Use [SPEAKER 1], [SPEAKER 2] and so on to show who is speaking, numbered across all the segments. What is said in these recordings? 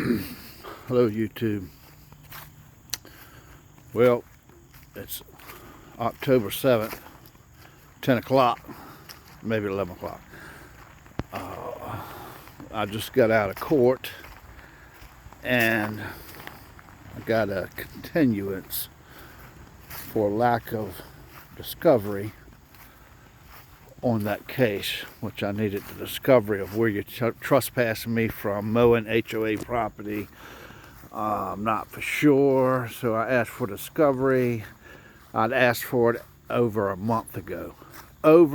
[SPEAKER 1] Hello YouTube. Well, it's October 7th, 10 o'clock, maybe 11 o'clock. I just got out of court and I got a continuance for lack of discovery on that case, which I needed the discovery of where you're trespassing me from mowing H.O.A. property. I'm not for sure, so I asked for discovery. I'd asked for it over a month ago. I've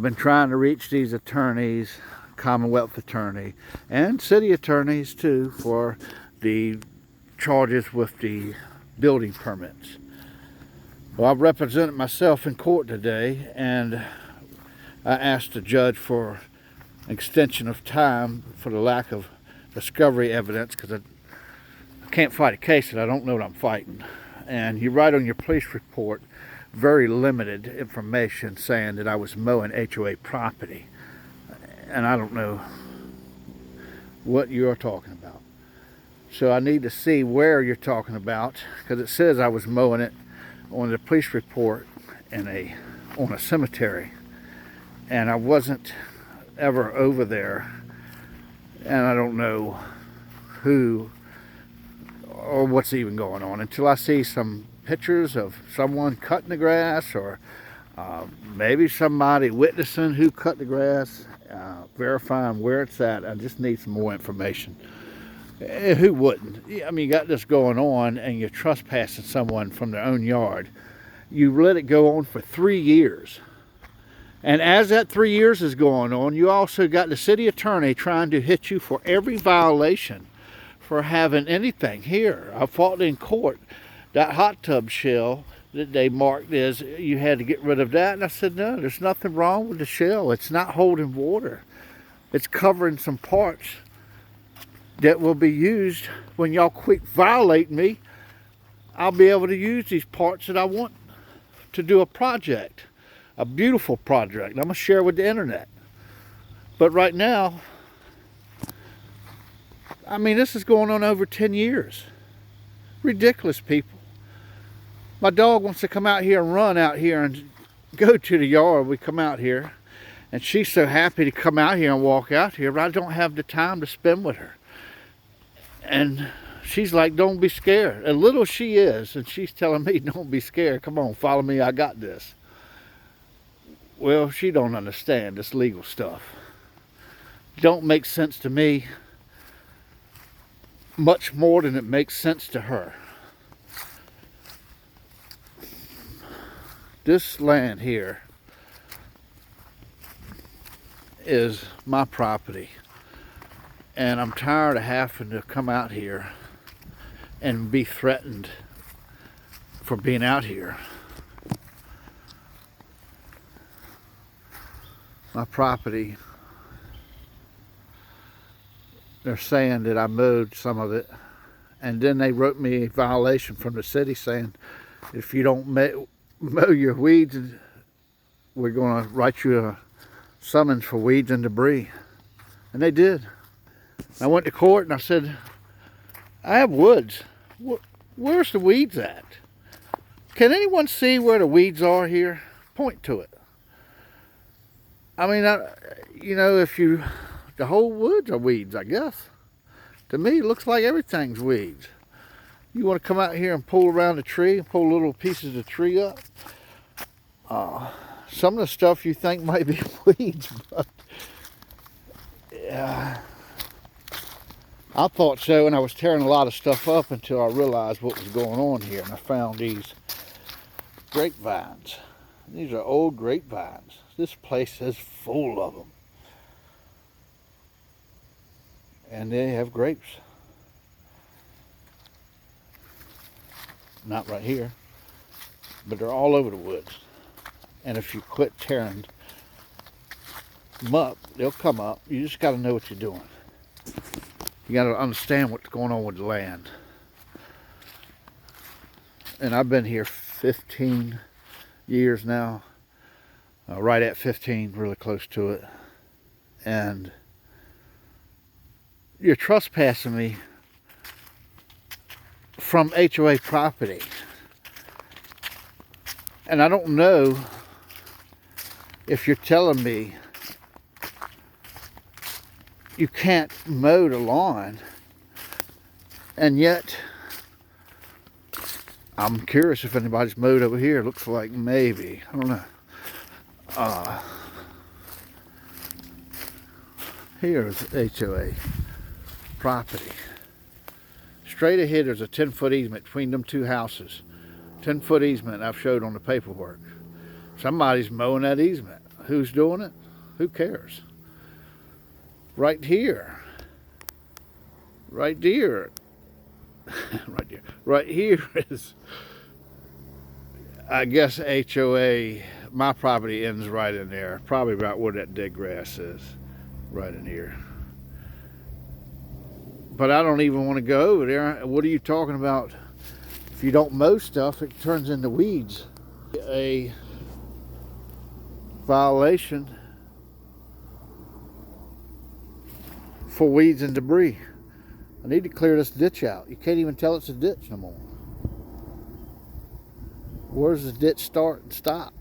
[SPEAKER 1] been trying to reach these attorneys, Commonwealth attorney, and city attorneys too, for the charges with the building permits. Well, I've represented myself in court today, and I asked the judge for an extension of time for the lack of discovery evidence, because I can't fight a case that I don't know what I'm fighting. And you write on your police report very limited information saying that I was mowing H.O.A. property, and I don't know what you're talking about. So I need to see where you're talking about, because it says I was mowing it on the police report on a cemetery, and I wasn't ever over there, and I don't know who or what's even going on until I see some pictures of someone cutting the grass, or maybe somebody witnessing who cut the grass, verifying where it's at. I just need some more information. Who wouldn't? I mean, you got this going on and you're trespassing someone from their own yard. You let it go on for 3 years. And as that 3 years is going on, you also got the city attorney trying to hit you for every violation for having anything here. I fought in court. That hot tub shell that they marked as you had to get rid of that. And I said, no, there's nothing wrong with the shell. It's not holding water. It's covering some parts that will be used when y'all quit violating me. I'll be able to use these parts that I want to do a project, a beautiful project. I'm gonna share with the internet. But right now, I mean, this is going on over 10 years. Ridiculous, people. My dog wants to come out here and run out here and go to the yard. We come out here, and she's so happy to come out here and walk out here, but I don't have the time to spend with her. And she's like, don't be scared. And little she is, and she's telling me, don't be scared. Come on, follow me, I got this. Well, she don't understand this legal stuff. Don't make sense to me much more than it makes sense to her. This land here is my property. And I'm tired of having to come out here and be threatened for being out here. My property, they're saying that I mowed some of it, and then they wrote me a violation from the city saying, if you don't mow your weeds, we're going to write you a summons for weeds and debris. And they did. I went to court and I said, I have woods. Where's the weeds at? Can anyone see where the weeds are here? Point to it. I mean, the whole woods are weeds, I guess. To me, it looks like everything's weeds. You want to come out here and pull around the tree and pull little pieces of the tree up. Some of the stuff you think might be weeds, but I thought so, and I was tearing a lot of stuff up until I realized what was going on here, and I found these grapevines. These are old grapevines. This place is full of them. And they have grapes. Not right here, but they're all over the woods. And if you quit tearing them up, they'll come up. You just got to know what you're doing. You got to understand what's going on with the land. And I've been here 15 years now, right at 15, really close to it. And you're trespassing me from HOA property. And I don't know if you're telling me you can't mow the lawn, and yet I'm curious if anybody's mowed over here. Looks like maybe, I don't know. Here's HOA property. Straight ahead there's a 10-foot easement between them two houses. 10-foot easement I've showed on the paperwork. Somebody's mowing that easement. Who's doing it? Who cares? Right here. Right there. Right there. Right here is, I guess, HOA. My property ends right in there. Probably about where that dead grass is. Right in here. But I don't even want to go over there. What are you talking about? If you don't mow stuff, it turns into weeds. A violation for weeds and debris. I need to clear this ditch out. You can't even tell it's a ditch no more. Where does the ditch start and stop?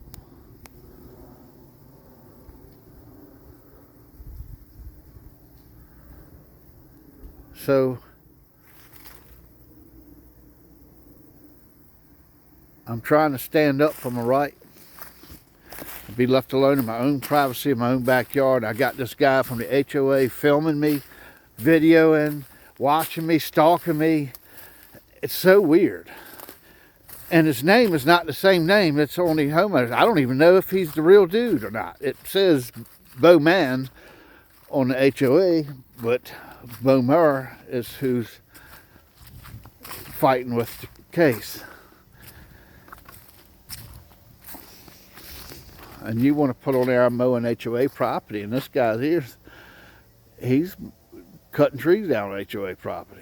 [SPEAKER 1] So I'm trying to stand up for my right, be left alone in my own privacy in my own backyard. I got this guy from the HOA filming me, videoing, watching me, stalking me. It's so weird. And his name is not the same name that's on the homeowners. I don't even know if he's the real dude or not. It says Bowman on the HOA, but Bowmer is who's fighting with the case. And you want to put on there, I'm mowing HOA property, and this guy's here, he's cutting trees down on HOA property.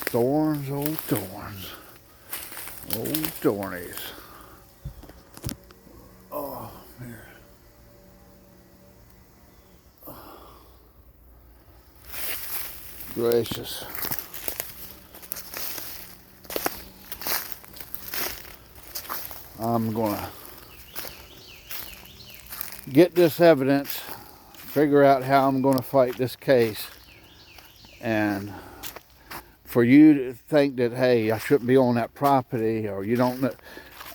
[SPEAKER 1] Thorns, old thorns. Old thornies. Oh, here. Oh. Gracious. I'm gonna get this evidence, figure out how I'm gonna fight this case, and for you to think that, hey, I shouldn't be on that property, or you don't know,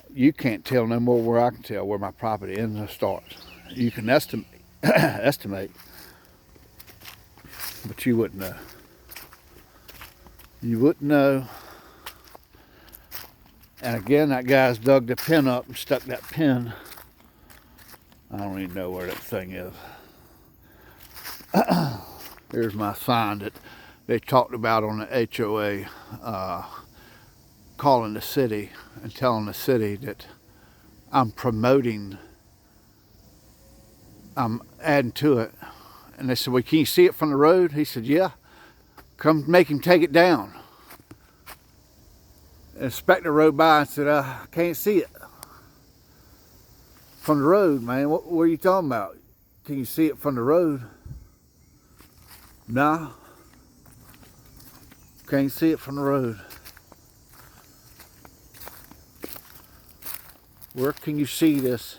[SPEAKER 1] you can't tell no more where I can tell where my property ends and starts. You can estimate, but you wouldn't know. You wouldn't know. And again, that guy's dug the pin up and stuck that pin. I don't even know where that thing is. Here's my sign that they talked about on the HOA, calling the city and telling the city that I'm promoting, I'm adding to it. And they said, well, can you see it from the road? He said, yeah. Come make him take it down. The inspector rode by and said, I can't see it from the road, man. What are you talking about? Can you see it from the road? Nah. Can't see it from the road. Where can you see this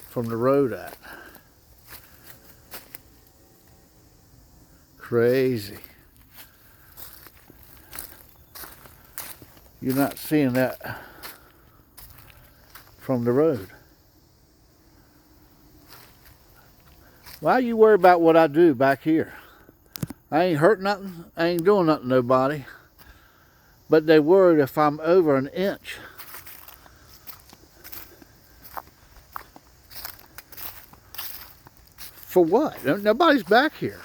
[SPEAKER 1] from the road at? Crazy. You're not seeing that from the road. Why are you worried about what I do back here? I ain't hurt nothing. I ain't doing nothing to nobody. But they worried if I'm over an inch. For what? Nobody's back here.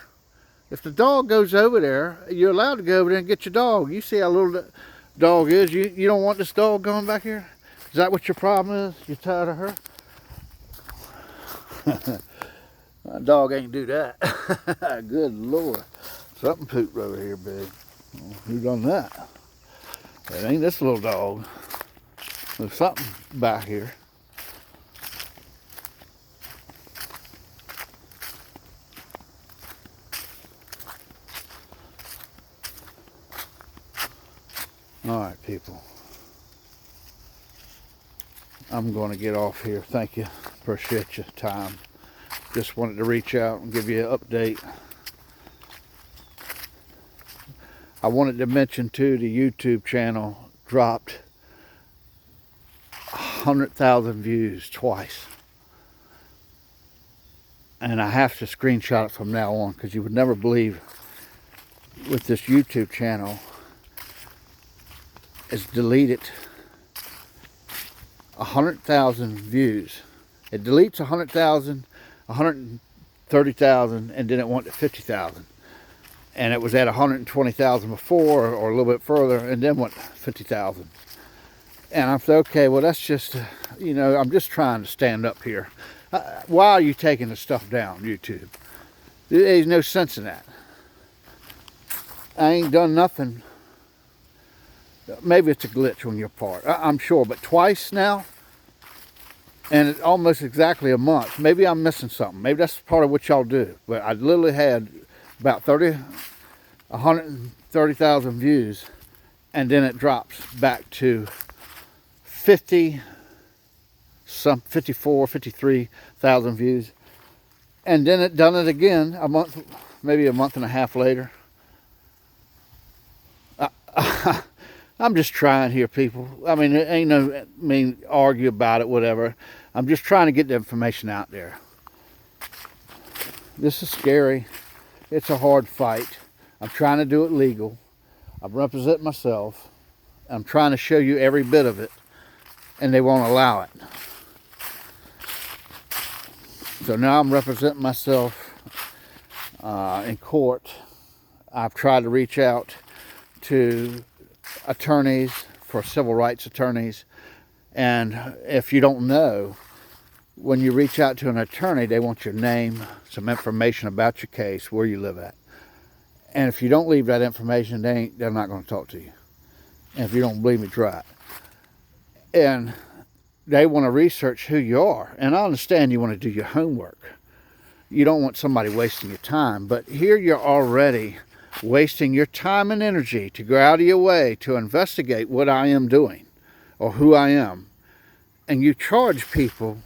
[SPEAKER 1] If the dog goes over there, you're allowed to go over there and get your dog. You see how little the dog is. You don't want this dog going back here? Is that what your problem is? You're tired of her? My dog ain't do that. Good Lord. Something pooped over here, big. Who done that? It ain't this little dog. There's something back here. All right, people. I'm going to get off here. Thank you. Appreciate your time. Just wanted to reach out and give you an update. I wanted to mention too, the YouTube channel dropped 100,000 views twice. And I have to screenshot it from now on, because you would never believe with this YouTube channel, it's deleted 100,000 views. It deletes 100,000, 130,000, and then it went to 50,000. And it was at 120,000 before, or a little bit further, and then went 50,000. And I said, okay, well, that's just, you know, I'm just trying to stand up here. Why are you taking the stuff down, YouTube? There's no sense in that. I ain't done nothing. Maybe it's a glitch on your part, I'm sure, but twice now, and it's almost exactly a month. Maybe I'm missing something. Maybe that's part of what y'all do. But I literally had about 130,000 views, and then it drops back to 53,000 views, and then it done it again a month, maybe a month and a half later. I'm just trying here, people. I mean, it ain't no argue about it, whatever. I'm just trying to get the information out there. This is scary. It's a hard fight. I'm trying to do it legal. I'm representing myself. I'm trying to show you every bit of it, and they won't allow it. So now I'm representing myself in court. I've tried to reach out to attorneys, for civil rights attorneys, and if you don't know, when you reach out to an attorney, they want your name, some information about your case, where you live at. And if you don't leave that information, they're not going to talk to you. And if you don't believe me, try it. And they want to research who you are. And I understand you want to do your homework. You don't want somebody wasting your time. But here you're already wasting your time and energy to go out of your way to investigate what I am doing or who I am. And you charge people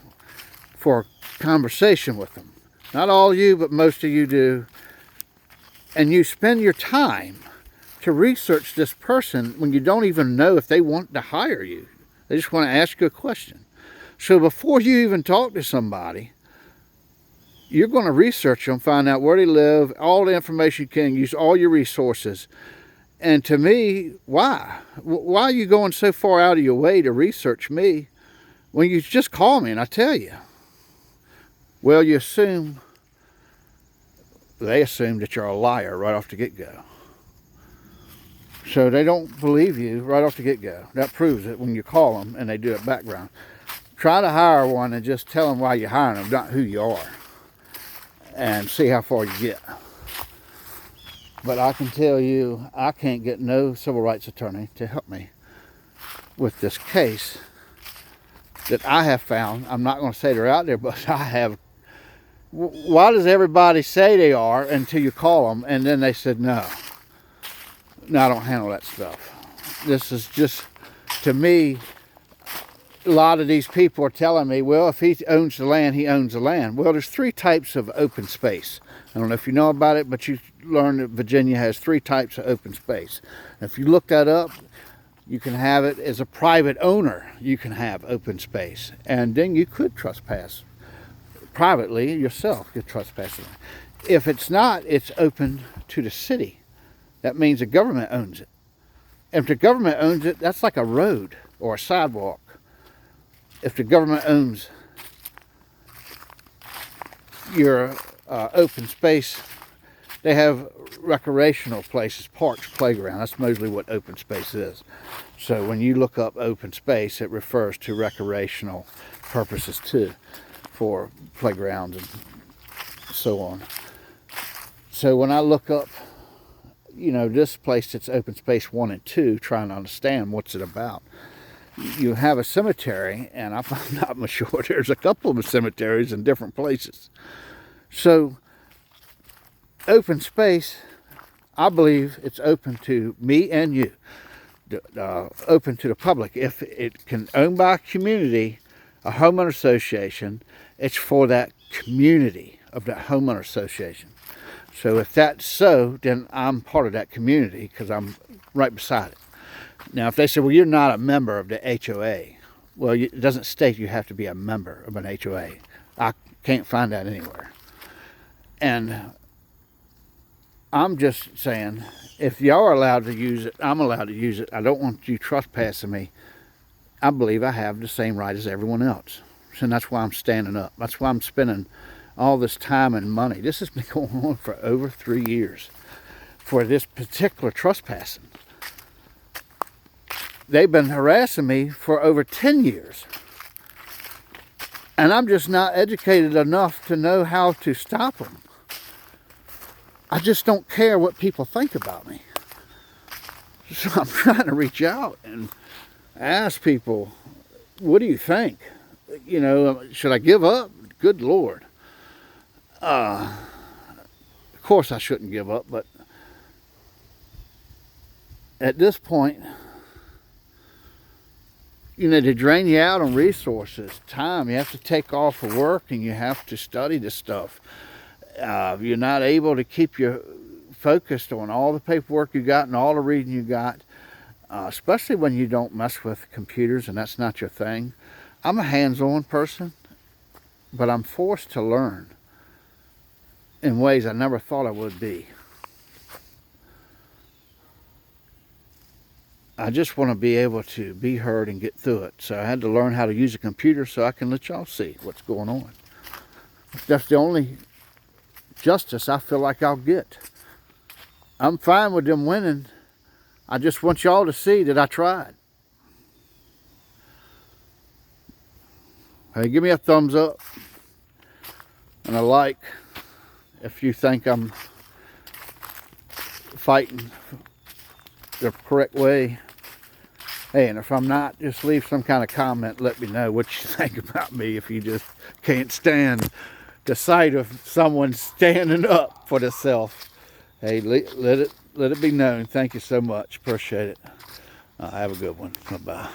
[SPEAKER 1] for a conversation with them. Not all of you, but most of you do. And you spend your time to research this person when you don't even know if they want to hire you. They just want to ask you a question. So before you even talk to somebody, you're going to research them, find out where they live, all the information you can, use all your resources. And to me, why? Why are you going so far out of your way to research me when you just call me and I tell you? Well, they assume that you're a liar right off the get-go. So they don't believe you right off the get-go. That proves it when you call them and they do a background. Try to hire one and just tell them why you're hiring them, not who you are. And see how far you get. But I can tell you, I can't get no civil rights attorney to help me with this case that I have found. I'm not going to say they're out there, but I have. Why does everybody say they are until you call them and then they said no? No, I don't handle that stuff. This is just, to me, a lot of these people are telling me, well, if he owns the land, he owns the land. Well, there's 3 types of open space. I don't know if you know about it, but you learned that Virginia has 3 types of open space. If you look that up, you can have it as a private owner. You can have open space. And then you could trespass privately yourself. You're trespassing. If it's not, it's open to the city. That means the government owns it. If the government owns it, that's like a road or a sidewalk. If the government owns your open space, they have recreational places, parks, playground. That's mostly what open space is. So when you look up open space, it refers to recreational purposes too, for playgrounds and so on. So when I look up, you know, this place, it's open space 1 and 2, trying to understand what's it about. You have a cemetery, and I'm not sure there's a couple of cemeteries in different places. So open space, I believe it's open to me and you, open to the public. If it can owned by a community, a homeowner association, it's for that community of that homeowner association. So if that's so, then I'm part of that community because I'm right beside it. Now, if they say, well, you're not a member of the H.O.A., well, it doesn't state you have to be a member of an H.O.A. I can't find that anywhere. And I'm just saying, if y'all are allowed to use it, I'm allowed to use it. I don't want you trespassing me. I believe I have the same right as everyone else. And that's why I'm standing up. That's why I'm spending all this time and money. This has been going on for over 3 years for this particular trespassing. They've been harassing me for over 10 years. And I'm just not educated enough to know how to stop them. I just don't care what people think about me. So I'm trying to reach out and ask people, what do you think? You know, should I give up? Good Lord. Of course I shouldn't give up, but at this point, you know, they drain you out on resources, time. You have to take off for work and you have to study this stuff. You're not able to keep you focused on all the paperwork you got and all the reading you got, especially when you don't mess with computers and that's not your thing. I'm a hands-on person, but I'm forced to learn in ways I never thought I would be. I just want to be able to be heard and get through it. So I had to learn how to use a computer so I can let y'all see what's going on. That's the only justice I feel like I'll get. I'm fine with them winning. I just want y'all to see that I tried. Hey, give me a thumbs up and a like if you think I'm fighting the correct way. Hey, and if I'm not, just leave some kind of comment. Let me know what you think about me if you just can't stand the sight of someone standing up for themselves. Hey, let it be known. Thank you so much. Appreciate it. Have a good one. Bye-bye.